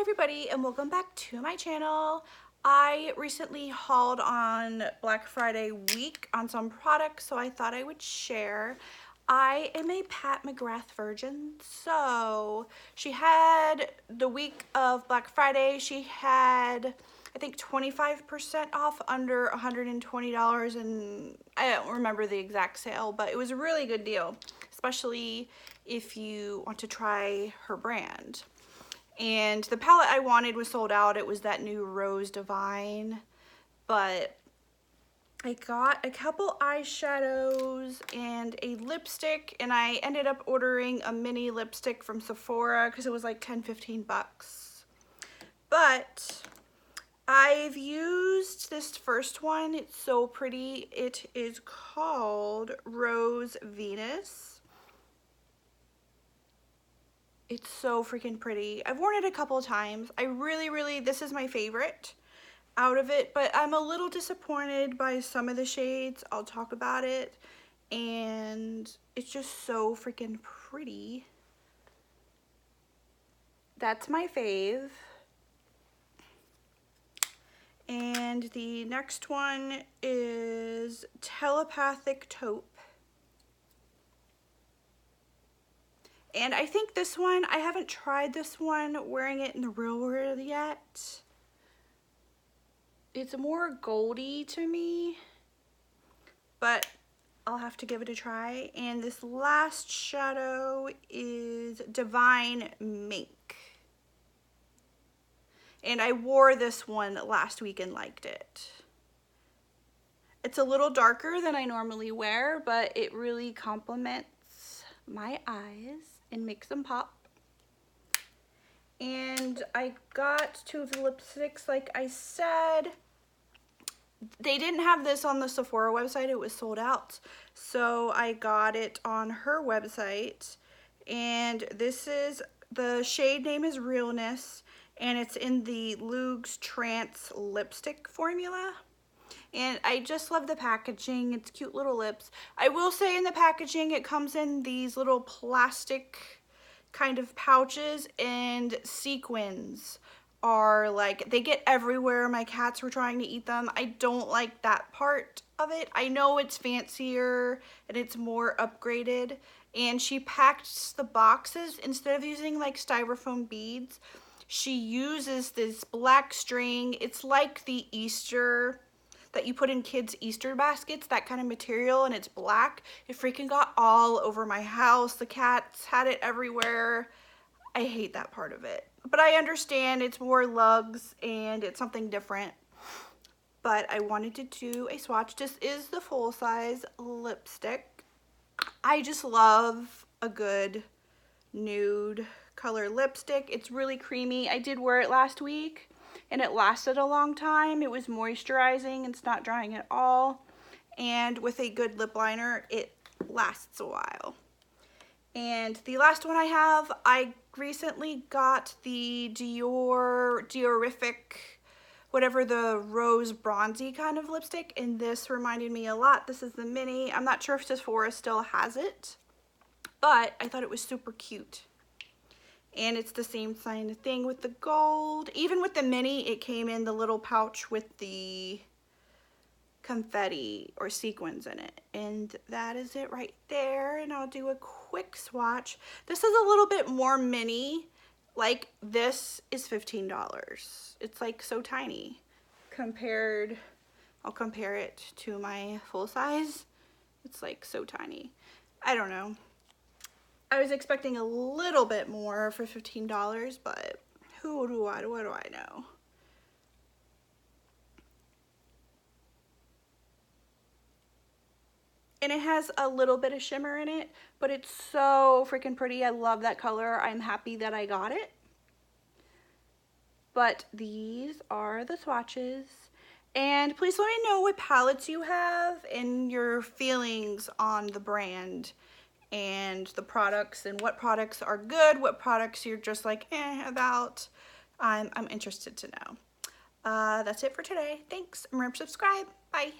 everybody and welcome back to my channel. I recently hauled on Black Friday week on some products, so I thought I would share. I am a Pat Mcgrath virgin, so she had the week of Black Friday, she had I think 25% off under $120, and I don't remember the exact sale, but it was a really good deal, especially if you want to try her brand. And the palette I wanted was sold out. It was that new Rose Divine, but I got a couple eyeshadows and a lipstick, and I ended up ordering a mini lipstick from Sephora because it was like 10-15 bucks. But I've used this first one. It's so pretty. It is called Rose Venus. It's so freaking pretty. I've worn it a couple of times. I really, this is my favorite out of it, but I'm a little disappointed by some of the shades. I'll talk about it. And it's just so freaking pretty. That's my fave. And the next one is Telepathic Taupe. And I think this one, I haven't tried this one wearing it in the real world yet. It's more goldy to me, but I'll have to give it a try. And this last shadow is Divine Mink. And I wore this one last week and liked it. It's a little darker than I normally wear, but it really complements my eyes and makes them pop. And I got two of the lipsticks, like I said. They didn't have this on the Sephora website, it was sold out. So I got it on her website. And this is, the shade name is Realness, and it's in the Lugs Trance lipstick formula. And I just love the packaging. It's cute little lips. I will say in the packaging it comes in these little plastic kind of pouches, and sequins are like, they get everywhere. My cats were trying to eat them. I don't like that part of it. I know it's fancier and it's more upgraded, and she packed the boxes, instead of using like styrofoam beads, she uses this black string. It's like the Easter that you put in kids' Easter baskets, that kind of material, and it's black. It freaking got all over my house. The cats had it everywhere. I hate that part of it. But I understand it's more lugs and it's something different. But I wanted to do a swatch. This is the full-size lipstick. I just love a good nude color lipstick. It's really creamy. I did wear it last week, and it lasted a long time. It was moisturizing. It's not drying at all. And with a good lip liner, it lasts a while. And the last one I have, I recently got the Diorific, whatever, the rose bronzy kind of lipstick, and this reminded me a lot. This is the mini. I'm not sure if Sephora still has it, but I thought it was super cute. And it's the same kind of thing with the gold. Even with the mini, it came in the little pouch with the confetti or sequins in it. And that is it right there. And I'll do a quick swatch. This is a little bit more mini. Like, this is $15. It's like so tiny compared, I'll compare it to my full size. It's like so tiny. I don't know. I was expecting a little bit more for $15, but what do I know? And it has a little bit of shimmer in it, but it's so freaking pretty. I love that color. I'm happy that I got it. But these are the swatches. And please let me know what palettes you have and your feelings on the brand and the products, and what products are good, what products you're just like about. I'm interested to know. That's it for today. Thanks. Remember to subscribe. Bye.